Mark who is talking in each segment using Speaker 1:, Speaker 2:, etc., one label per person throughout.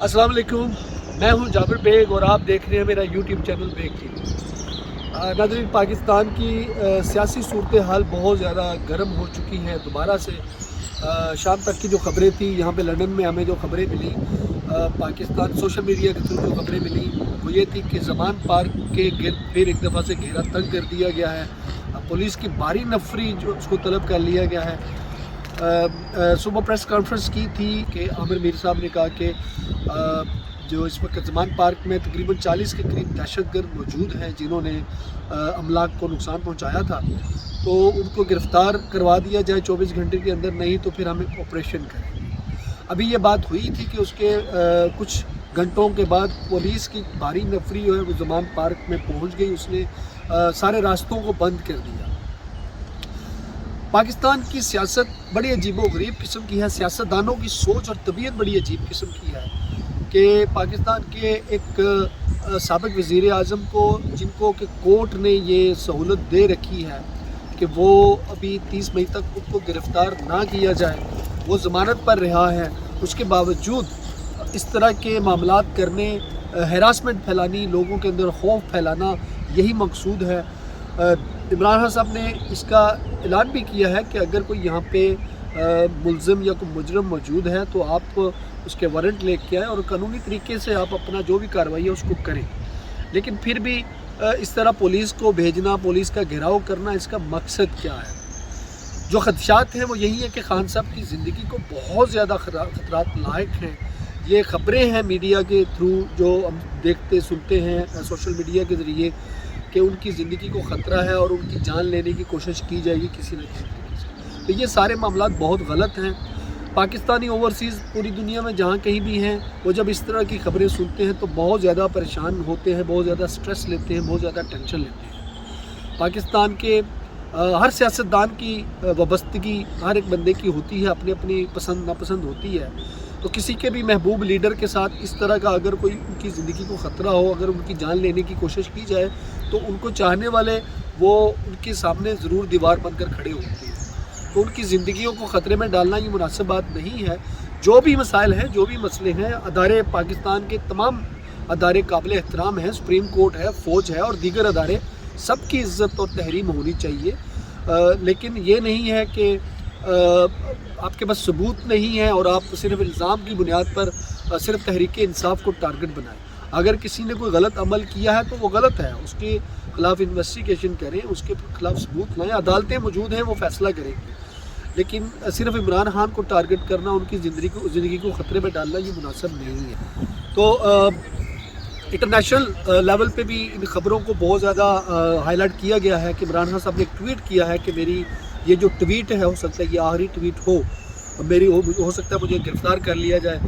Speaker 1: अस्सलाम वालेकुम, मैं हूं जाबिर बेग और आप देख रहे हैं मेरा यूट्यूब चैनल बेग टीवी। नाज़रीन, पाकिस्तान की सियासी सूरत हाल बहुत ज़्यादा गर्म हो चुकी है। दोबारा से शाम तक की जो ख़बरें थी, यहाँ पे लंदन में हमें जो ख़बरें मिली, पाकिस्तान सोशल मीडिया के थ्रू जो ख़बरें मिली वो ये थी कि ज़मान पार्क के गिर्द फिर एक दफ़ा से घेरा तंग कर दिया गया है। पुलिस की भारी नफरी जो उसको तलब कर लिया गया है। सुबह प्रेस कॉन्फ्रेंस की थी कि आमिर मीर साहब ने कहा कि जो इस वक्त ज़मान पार्क में तकरीबन 40 के करीब दहशतगर्द मौजूद हैं जिन्होंने अमलाक को नुकसान पहुंचाया था, तो उनको गिरफ़्तार करवा दिया जाए 24 घंटे के अंदर, नहीं तो फिर हम एक ऑपरेशन करेंगे। अभी ये बात हुई थी कि उसके कुछ घंटों के बाद पुलिस की भारी नफरी जो है वो ज़मान पार्क में पहुंच गई। उसने सारे रास्तों को बंद कर दिया। पाकिस्तान की सियासत बड़ी अजीबोगरीब किस्म की है। सियासतदानों की सोच और तबीयत बड़ी अजीब किस्म की है कि पाकिस्तान के एक साबिक़ वज़ीर आज़म को, जिनको कि कोर्ट ने ये सहूलत दे रखी है कि वो अभी 30 मई तक उनको गिरफ़्तार ना किया जाए, वो ज़मानत पर रहा है, उसके बावजूद इस तरह के मामलात करने, हैरासमेंट फैलानी, लोगों के अंदर खौफ फैलाना, यही मकसूद है। इमरान खान साहब ने इसका ऐलान भी किया है कि अगर कोई यहाँ पे मुल्ज़िम या कोई मुजरम मौजूद है तो आप उसके वारंट लेके आएँ और कानूनी तरीके से आप अपना जो भी कार्रवाई है उसको करें। लेकिन फिर भी इस तरह पुलिस को भेजना, पुलिस का घेराव करना, इसका मकसद क्या है? जो खदशात हैं वो यही है कि खान साहब की ज़िंदगी को बहुत ज़्यादा ख़तरात लायक हैं। ये ख़बरें हैं मीडिया के थ्रू जो हम देखते सुनते हैं सोशल मीडिया के ज़रिए कि उनकी ज़िंदगी को ख़तरा है और उनकी जान लेने की कोशिश की जाएगी किसी न किसी तरीके से। तो ये सारे मामलात बहुत गलत हैं। पाकिस्तानी ओवरसीज़ पूरी दुनिया में जहाँ कहीं भी हैं, वो जब इस तरह की ख़बरें सुनते हैं तो बहुत ज़्यादा परेशान होते हैं, बहुत ज़्यादा स्ट्रेस लेते हैं, बहुत ज़्यादा टेंशन लेते हैं। पाकिस्तान के हर सियासतदान की वाबस्तगी हर एक बंदे की होती है, अपनी अपनी पसंद नापसंद होती है। तो किसी के भी महबूब लीडर के साथ इस तरह का अगर कोई उनकी ज़िंदगी को ख़तरा हो, अगर उनकी जान लेने की कोशिश की जाए, तो उनको चाहने वाले वो उनके सामने ज़रूर दीवार बनकर खड़े होते हैं। तो उनकी ज़िंदगियों को ख़तरे में डालना ये मुनासिब बात नहीं है। जो भी मसाइल हैं, जो भी मसले हैं, अदारे पाकिस्तान के तमाम अदारे काबिल एहतराम हैं। सुप्रीम कोर्ट है, फ़ौज है और दीगर अदारे, सबकी इज़्ज़त और तहरीम होनी चाहिए। लेकिन ये नहीं है कि आपके पास सबूत नहीं है और आप सिर्फ इल्ज़ाम की बुनियाद पर सिर्फ तहरीक इंसाफ को टारगेट बनाएं। अगर किसी ने कोई गलत अमल किया है तो वो गलत है, उसके ख़िलाफ़ इन्वेस्टिगेशन करें, उसके ख़िलाफ़ सबूत लाएँ, अदालतें मौजूद हैं, वो फ़ैसला करेंगी। लेकिन सिर्फ इमरान खान को टारगेट करना, उनकी ज़िंदगी को ख़तरे में डालना ये मुनासिब नहीं है। तो इंटरनेशनल लेवल पे भी इन ख़बरों को बहुत ज़्यादा हाईलाइट किया गया है कि इमरान खान साहब ने एक ट्वीट किया है कि मेरी ये जो ट्वीट है, हो सकता है कि आखिरी ट्वीट हो मेरी, हो सकता है मुझे गिरफ़्तार कर लिया जाए।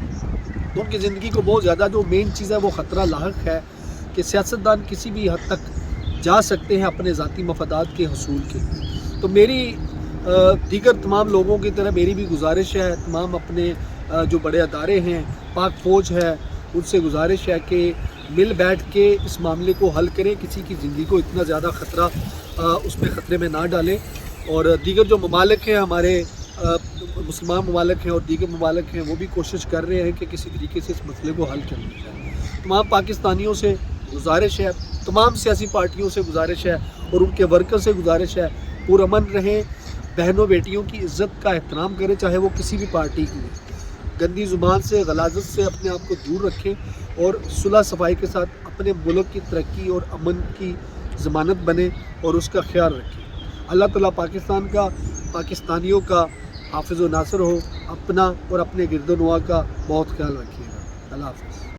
Speaker 1: तो उनकी ज़िंदगी को बहुत ज़्यादा जो मेन चीज़ है वो ख़तरा लाहक है कि सियासतदान किसी भी हद तक जा सकते हैं अपने ज़ाती मफादात के हसूल के लिए। तो मेरी दीगर तमाम लोगों की तरह मेरी भी गुजारिश है, तमाम अपने जो बड़े अदारे हैं, पाक फ़ौज है, उनसे गुजारिश है कि मिल बैठ के इस मामले को हल करें, किसी की ज़िंदगी को इतना ज़्यादा ख़तरा उसमें ख़तरे में ना डालें। और दीगर जो ममालिक हैं, हमारे मुसलमान ममालिक हैं और दीगर ममालिक हैं, वो भी कोशिश कर रहे हैं कि किसी तरीके से इस मसले को हल कर लिया जाए। तमाम पाकिस्तानियों से गुजारिश है, तमाम सियासी पार्टियों से गुजारिश है और उनके वर्कर से गुजारिश है, पुरअमन रहें, बहनों बेटियों की इज़्ज़त का एहतराम करें, चाहे वो किसी भी पार्टी की है। गंदी ज़ुबान से, गलाज़त से अपने आप को दूर रखें और सुलह सफाई के साथ अपने मुल्क की तरक्की और अमन की ज़मानत बने और उसका ख्याल रखें। अल्लाह ताला पाकिस्तान का, पाकिस्तानियों का हाफ़िज़ व नासिर हो। अपना और अपने गिरदोनवा का बहुत ख्याल रखिएगा। अल्लाह हाफ़िज़।